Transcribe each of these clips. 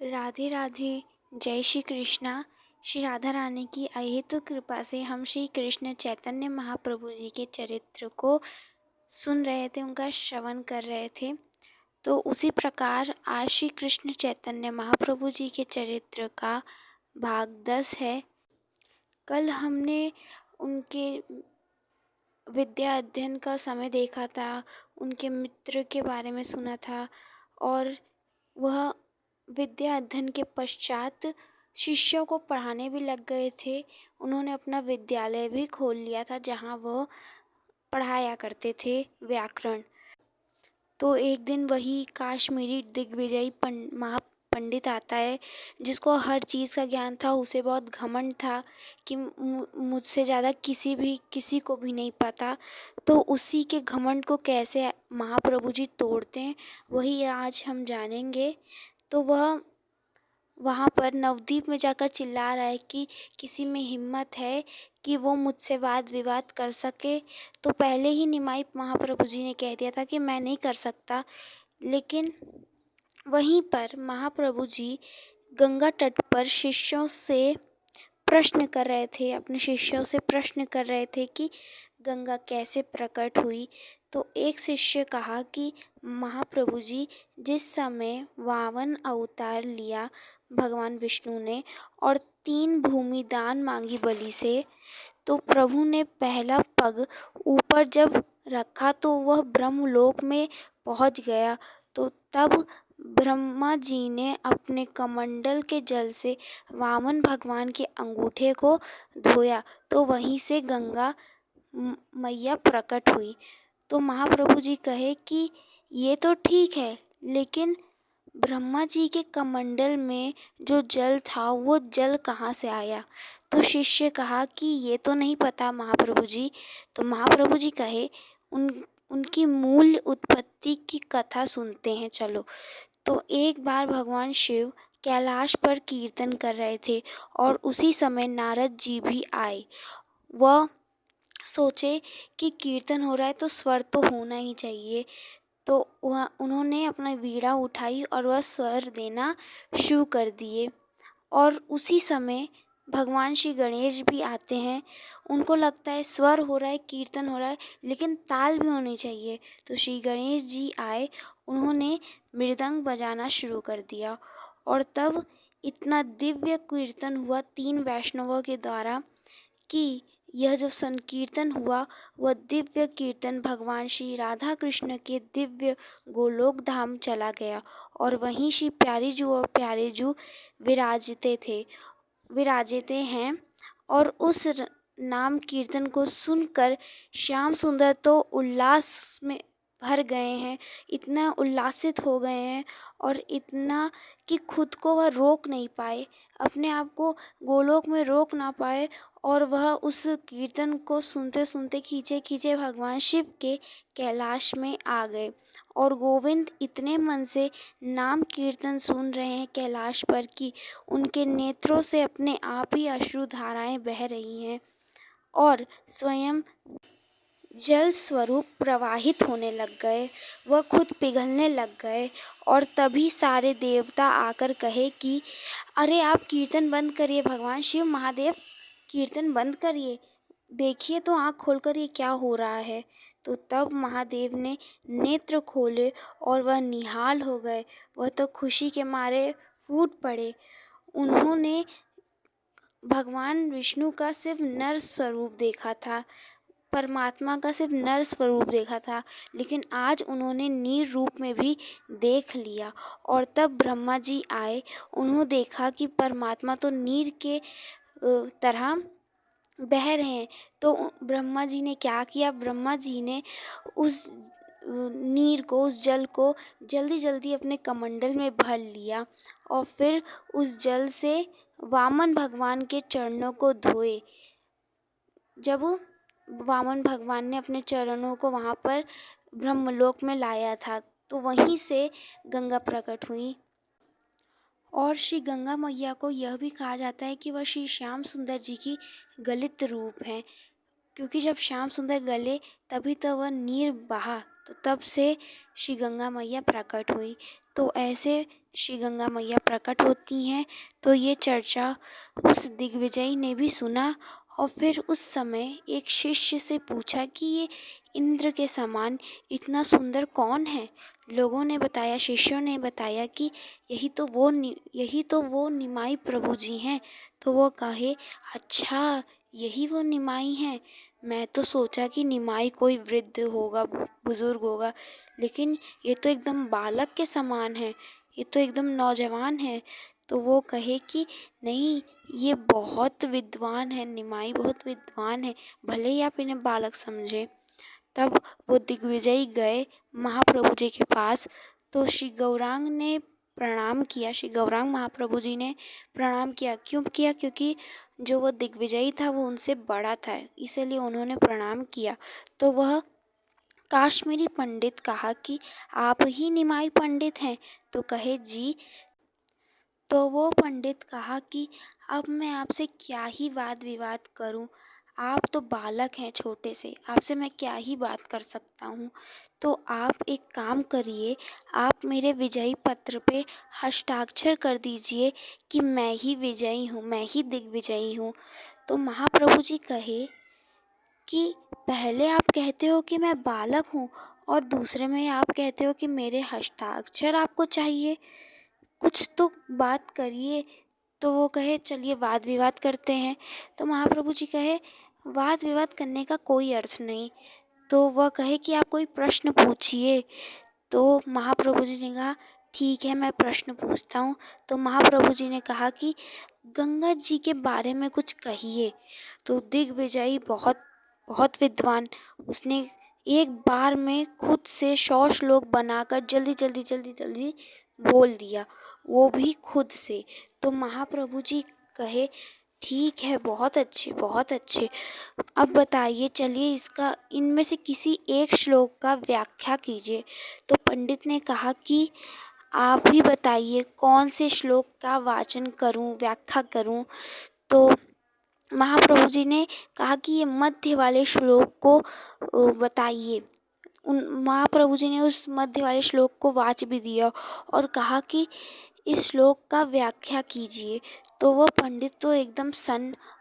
राधे राधे। जय श्री कृष्णा। श्री राधा रानी की अहेतु कृपा से हम श्री कृष्ण चैतन्य महाप्रभु जी के चरित्र को सुन रहे थे, उनका श्रवण कर रहे थे। तो उसी प्रकार आज श्री कृष्ण चैतन्य महाप्रभु जी के चरित्र का भाग 10 है। कल हमने उनके विद्या अध्ययन का समय देखा था, उनके मित्र के बारे में सुना था और वह विद्या अध्ययन के पश्चात शिष्यों को पढ़ाने भी लग गए थे। उन्होंने अपना विद्यालय भी खोल लिया था जहाँ वह पढ़ाया करते थे व्याकरण। तो एक दिन वही काश्मीरी दिग्विजयी महापंडित आता है जिसको हर चीज़ का ज्ञान था। उसे बहुत घमंड था कि मुझसे ज़्यादा किसी को भी नहीं पता। तो उसी के घमंड को कैसे महाप्रभु जी तोड़ते हैं वही आज हम जानेंगे। तो वह वहाँ पर नवद्वीप में जाकर चिल्ला रहा है कि किसी में हिम्मत है कि वो मुझसे वाद विवाद कर सके। तो पहले ही निमाई महाप्रभु जी ने कह दिया था कि मैं नहीं कर सकता। लेकिन वहीं पर महाप्रभु जी गंगा तट पर शिष्यों से प्रश्न कर रहे थे, अपने शिष्यों से प्रश्न कर रहे थे कि गंगा कैसे प्रकट हुई। तो एक शिष्य कहा कि महाप्रभु जी, जिस समय वामन अवतार लिया भगवान विष्णु ने और 3 भूमि दान मांगी बलि से, तो प्रभु ने पहला पग ऊपर जब रखा तो वह ब्रह्मलोक में पहुंच गया। तो तब ब्रह्मा जी ने अपने कमंडल के जल से वामन भगवान के अंगूठे को धोया, तो वहीं से गंगा मैया प्रकट हुई। तो महाप्रभु जी कहे कि ये तो ठीक है, लेकिन ब्रह्मा जी के कमंडल में जो जल था वो जल कहाँ से आया। तो शिष्य कहा कि ये तो नहीं पता महाप्रभु जी। तो महाप्रभु जी कहे उनकी मूल उत्पत्ति की कथा सुनते हैं चलो। तो एक बार भगवान शिव कैलाश पर कीर्तन कर रहे थे और उसी समय नारद जी भी आए। वह सोचे कि कीर्तन हो रहा है तो स्वर तो होना ही चाहिए। तो उन्होंने अपना वीणा उठाई और वह स्वर देना शुरू कर दिए। और उसी समय भगवान श्री गणेश भी आते हैं। उनको लगता है स्वर हो रहा है, कीर्तन हो रहा है, लेकिन ताल भी होनी चाहिए। तो श्री गणेश जी आए, उन्होंने मृदंग बजाना शुरू कर दिया और तब इतना दिव्य कीर्तन हुआ 3 वैष्णवों के द्वारा कि यह जो संकीर्तन हुआ वह दिव्य कीर्तन भगवान श्री राधा कृष्ण के दिव्य गोलोक धाम चला गया और वहीं श्री प्यारीजू और प्यारेजू विराजते हैं। और उस नाम कीर्तन को सुनकर श्याम सुंदर तो उल्लास में भर गए हैं, इतना उल्लासित हो गए हैं और इतना कि खुद को वह रोक नहीं पाए, अपने आप को गोलोक में रोक ना पाए। और वह उस कीर्तन को सुनते सुनते खींचे खींचे भगवान शिव के कैलाश में आ गए। और गोविंद इतने मन से नाम कीर्तन सुन रहे हैं कैलाश पर कि उनके नेत्रों से अपने आप ही अश्रु धाराएं बह रही हैं और स्वयं जल स्वरूप प्रवाहित होने लग गए, वह खुद पिघलने लग गए। और तभी सारे देवता आकर कहे कि अरे आप कीर्तन बंद करिए, भगवान शिव महादेव कीर्तन बंद करिए, देखिए तो आँख खोलकर ये क्या हो रहा है। तो तब महादेव ने नेत्र खोले और वह निहाल हो गए, वह तो खुशी के मारे फूट पड़े। उन्होंने भगवान विष्णु का सिर्फ नर स्वरूप देखा था, परमात्मा का सिर्फ नर स्वरूप देखा था, लेकिन आज उन्होंने नीर रूप में भी देख लिया। और तब ब्रह्मा जी आए, उन्होंने देखा कि परमात्मा तो नीर के तरह बह रहे हैं। तो ब्रह्मा जी ने क्या किया, ब्रह्मा जी ने उस नीर को, उस जल को जल्दी जल्दी अपने कमंडल में भर लिया और फिर उस जल से वामन भगवान के चरणों को धोए। जब वामन भगवान ने अपने चरणों को वहाँ पर ब्रह्मलोक में लाया था तो वहीं से गंगा प्रकट हुई। और श्री गंगा मैया को यह भी कहा जाता है कि वह श्री श्याम सुंदर जी की गलित रूप हैं, क्योंकि जब श्याम सुंदर गले तभी तो वह नीर बहा, तो तब से श्री गंगा मैया प्रकट हुई। तो ऐसे श्री गंगा मैया प्रकट होती हैं। तो ये चर्चा उस दिग्विजय ने भी सुना और फिर उस समय एक शिष्य से पूछा कि ये इंद्र के समान इतना सुंदर कौन है। लोगों ने बताया, शिष्यों ने बताया कि यही तो वो निमाई प्रभु जी हैं। तो वो कहे, अच्छा यही वो निमाई हैं। मैं तो सोचा कि निमाई कोई वृद्ध होगा, बुजुर्ग होगा, लेकिन ये तो एकदम बालक के समान है, ये तो एकदम नौजवान है। तो वो कहे कि नहीं, ये बहुत विद्वान है, निमाई बहुत विद्वान है, भले ही आप इन्हें बालक समझे। तब वो दिग्विजयी गए महाप्रभु जी के पास। तो श्री गौरांग ने प्रणाम किया, श्री गौरांग महाप्रभु जी ने प्रणाम किया। क्यों किया? क्योंकि जो वो दिग्विजयी था वो उनसे बड़ा था, इसीलिए उन्होंने प्रणाम किया। तो वह काश्मीरी पंडित कहा कि आप ही निमाई पंडित हैं? तो कहे जी। तो वो पंडित कहा कि अब मैं आपसे क्या ही वाद विवाद करूं, आप तो बालक हैं छोटे से, आपसे मैं क्या ही बात कर सकता हूँ। तो आप एक काम करिए, आप मेरे विजयी पत्र पे हस्ताक्षर कर दीजिए कि मैं ही विजयी हूँ, मैं ही दिग्विजयी हूँ। तो महाप्रभु जी कहे कि पहले आप कहते हो कि मैं बालक हूँ और दूसरे में आप कहते हो कि मेरे हस्ताक्षर आपको चाहिए, कुछ तो बात करिए। तो वो कहे, चलिए वाद विवाद करते हैं। तो महाप्रभु जी कहे, वाद विवाद करने का कोई अर्थ नहीं। तो वह कहे कि आप कोई प्रश्न पूछिए। तो महाप्रभु जी ने कहा, ठीक है, मैं प्रश्न पूछता हूँ। तो महाप्रभु जी ने कहा कि गंगा जी के बारे में कुछ कहिए। तो दिग्विजयी बहुत बहुत विद्वान, उसने एक बार में खुद से 100 श्लोक बनाकर जल्दी जल्दी जल्दी जल्दी बोल दिया, वो भी खुद से। तो महाप्रभु जी कहे, ठीक है, बहुत अच्छे बहुत अच्छे। अब बताइए, चलिए इसका इनमें से किसी एक श्लोक का व्याख्या कीजिए। तो पंडित ने कहा कि आप ही बताइए कौन से श्लोक का वाचन करूं, व्याख्या करूं। तो महाप्रभु जी ने कहा कि ये मध्य वाले श्लोक को बताइए। उन महाप्रभु जी ने उस मध्य वाले श्लोक को वाच भी दिया और कहा कि इस श्लोक का व्याख्या कीजिए। तो वो पंडित तो एकदम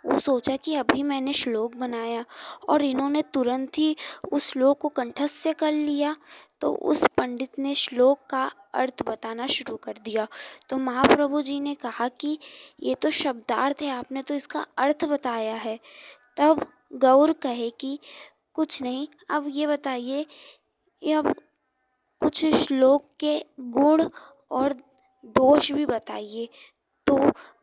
वो सोचा कि अभी मैंने श्लोक बनाया और इन्होंने तुरंत ही उस श्लोक को कंठस्थ कर लिया। तो उस पंडित ने श्लोक का अर्थ बताना शुरू कर दिया। तो महाप्रभु जी ने कहा कि ये तो शब्दार्थ है, आपने तो इसका अर्थ बताया है। तब गौर कहे कि कुछ नहीं, अब ये बताइए, ये अब कुछ श्लोक के गुण और दोष भी बताइए। तो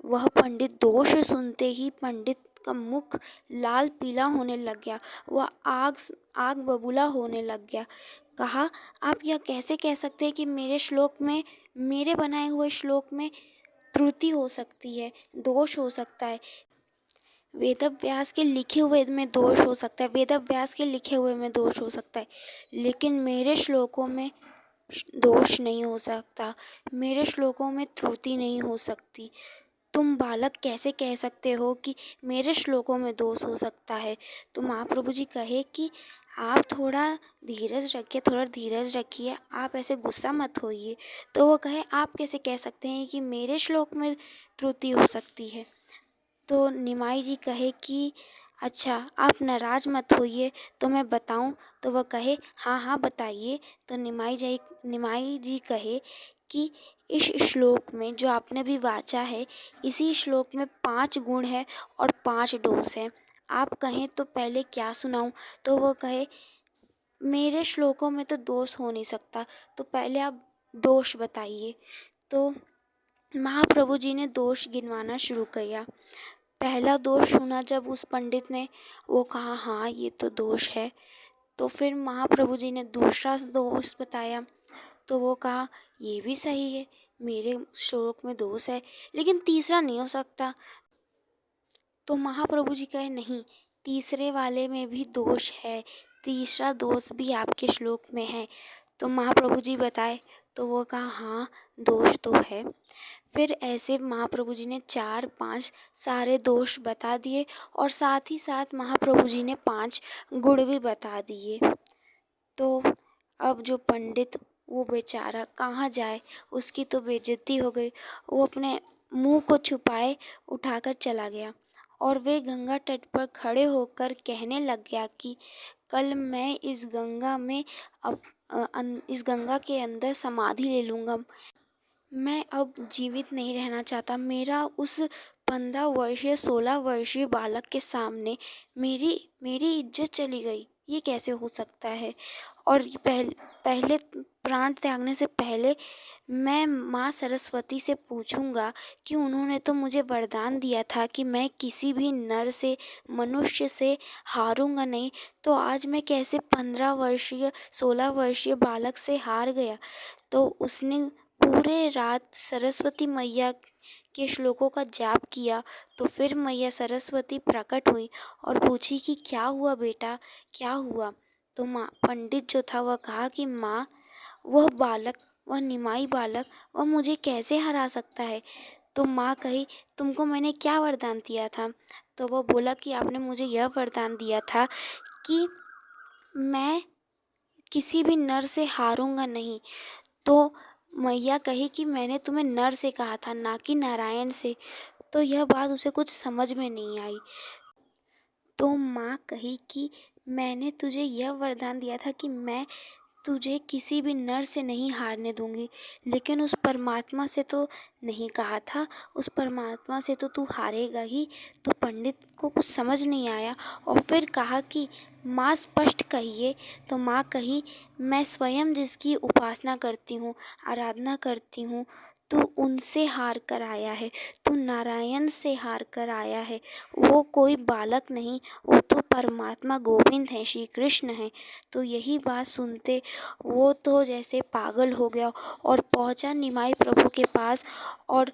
वह पंडित दोष सुनते ही पंडित का मुख लाल पीला होने लग गया, वह आग आग बबूला होने लग गया। कहा, आप यह कैसे कह सकते हैं कि मेरे बनाए हुए श्लोक में त्रुटि हो सकती है, दोष हो सकता है। वेदव्यास के लिखे हुए में दोष हो सकता है, वेदव्यास के लिखे हुए में दोष हो सकता है, लेकिन मेरे श्लोकों में दोष नहीं हो सकता, मेरे श्लोकों में त्रुटि नहीं हो सकती। तुम बालक कैसे कह सकते हो कि मेरे श्लोकों में दोष हो सकता है। तो महाप्रभु जी कहे कि आप थोड़ा धीरज रखिए, थोड़ा धीरज रखिए, आप ऐसे गुस्सा मत होइए। तो वो कहे, आप कैसे कह सकते हैं कि मेरे श्लोक में त्रुटि हो सकती है। तो निमाई जी कहे कि अच्छा, आप नाराज मत होइए, तो मैं बताऊं। तो वह कहे, हाँ हाँ बताइए। तो निमाई जी कहे कि इस श्लोक में जो आपने भी वाचा है, इसी श्लोक में 5 गुण है और 5 दोष है। आप कहें तो पहले क्या सुनाऊं। तो वो कहे, मेरे श्लोकों में तो दोष हो नहीं सकता, तो पहले आप दोष बताइए। तो महाप्रभु जी ने दोष गिनवाना शुरू किया। पहला दोष सुना जब उस पंडित ने, वो कहा, हाँ ये तो दोष है। तो फिर महाप्रभु जी ने दूसरा दोष बताया। तो वो कहा, ये भी सही है, मेरे श्लोक में दोष है, लेकिन तीसरा नहीं हो सकता। तो महाप्रभु जी कहे, नहीं, तीसरे वाले में भी दोष है, तीसरा दोष भी आपके श्लोक में है। तो महाप्रभु जी बताए। तो वो कहा, हाँ दोष तो है। फिर ऐसे महाप्रभु जी ने 4-5 सारे दोष बता दिए और साथ ही साथ महाप्रभु जी ने 5 गुण भी बता दिए। तो अब जो पंडित वो बेचारा कहाँ जाए, उसकी तो बेइज्जती हो गई। वो अपने मुंह को छुपाए उठाकर चला गया और वे गंगा तट पर खड़े होकर कहने लग गया कि कल मैं इस गंगा के अंदर समाधि ले लूँगा। मैं अब जीवित नहीं रहना चाहता। मेरा उस 15 वर्षीय 16 वर्षीय बालक के सामने मेरी मेरी इज्जत चली गई। ये कैसे हो सकता है? और ये पहले प्राण त्यागने से पहले मैं माँ सरस्वती से पूछूंगा कि उन्होंने तो मुझे वरदान दिया था कि मैं किसी भी नर से, मनुष्य से हारूंगा नहीं। तो आज मैं कैसे 15 वर्षीय 16 वर्षीय बालक से हार गया? तो उसने पूरे रात सरस्वती मैया के श्लोकों का जाप किया। तो फिर मैया सरस्वती प्रकट हुई और पूछी कि क्या हुआ बेटा, क्या हुआ? तो माँ पंडित जो था वह कहा कि माँ, वह निमाई बालक वह मुझे कैसे हरा सकता है? तो माँ कही, तुमको मैंने क्या वरदान दिया था? तो वह बोला कि आपने मुझे यह वरदान दिया था कि मैं किसी भी नर से हारूंगा नहीं। तो मैया कही कि मैंने तुम्हें नर से कहा था, ना कि नारायण से। तो यह बात उसे कुछ समझ में नहीं आई। तो माँ कही कि मैंने तुझे यह वरदान दिया था कि मैं तुझे किसी भी नर से नहीं हारने दूंगी, लेकिन उस परमात्मा से तो नहीं कहा था, उस परमात्मा से तो तू हारेगा ही। तो पंडित को कुछ समझ नहीं आया और फिर कहा कि माँ स्पष्ट कहिए। तो माँ कही, मैं स्वयं जिसकी उपासना करती हूँ, आराधना करती हूँ, तू उनसे हार कर आया है, तू नारायण से हार कर आया है। वो कोई बालक नहीं, वो तो परमात्मा गोविंद है, श्री कृष्ण है। तो यही बात सुनते वो तो जैसे पागल हो गया और पहुंचा निमाई प्रभु के पास और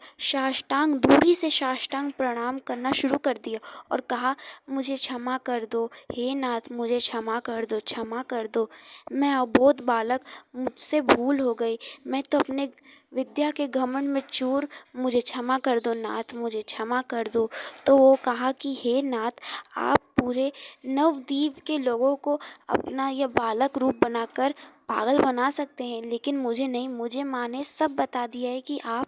दूरी से साष्टांग प्रणाम करना शुरू कर दिया और कहा, मुझे क्षमा कर दो हे नाथ, मुझे क्षमा कर दो, क्षमा कर दो। मैं अबोध बालक, मुझसे भूल हो गई। मैं तो अपने विद्या के घमंड में चूर, मुझे क्षमा कर दो नाथ, मुझे क्षमा कर दो। तो वो कहा कि हे नाथ, आप पूरे नवद्वीप के लोगों को अपना यह बालक रूप बनाकर पागल बना सकते हैं, लेकिन मुझे नहीं। मुझे माँ ने सब बता दिया है कि आप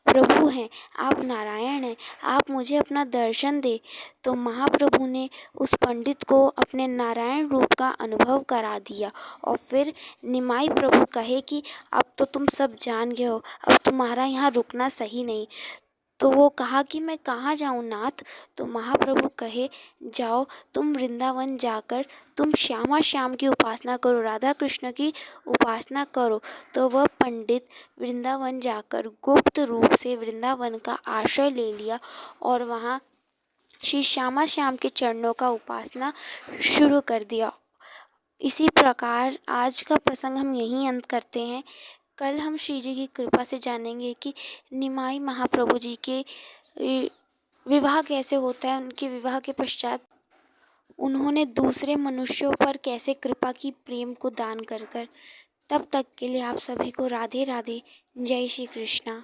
प्रभु हैं, आप नारायण हैं, आप मुझे अपना दर्शन दे। तो महाप्रभु ने उस पंडित को अपने नारायण रूप का अनुभव करा दिया और फिर निमाई प्रभु कहे कि अब तो तुम सब जान गए हो, अब तुम्हारा यहाँ रुकना सही नहीं। तो वो कहा कि मैं कहाँ जाऊँ नाथ? तो महाप्रभु कहे, जाओ तुम वृंदावन जाकर तुम श्यामा श्याम की उपासना करो, राधा कृष्ण की उपासना करो। तो वह पंडित वृंदावन जाकर गुप्त रूप से वृंदावन का आश्रय ले लिया और वहाँ श्री श्यामा श्याम के चरणों का उपासना शुरू कर दिया। इसी प्रकार आज का प्रसंग हम यहीं अंत करते हैं। कल हम श्री जी की कृपा से जानेंगे कि निमाई महाप्रभु जी के विवाह कैसे होता है, उनके विवाह के पश्चात उन्होंने दूसरे मनुष्यों पर कैसे कृपा की, प्रेम को दान कर कर। तब तक के लिए आप सभी को राधे राधे, जय श्री कृष्णा।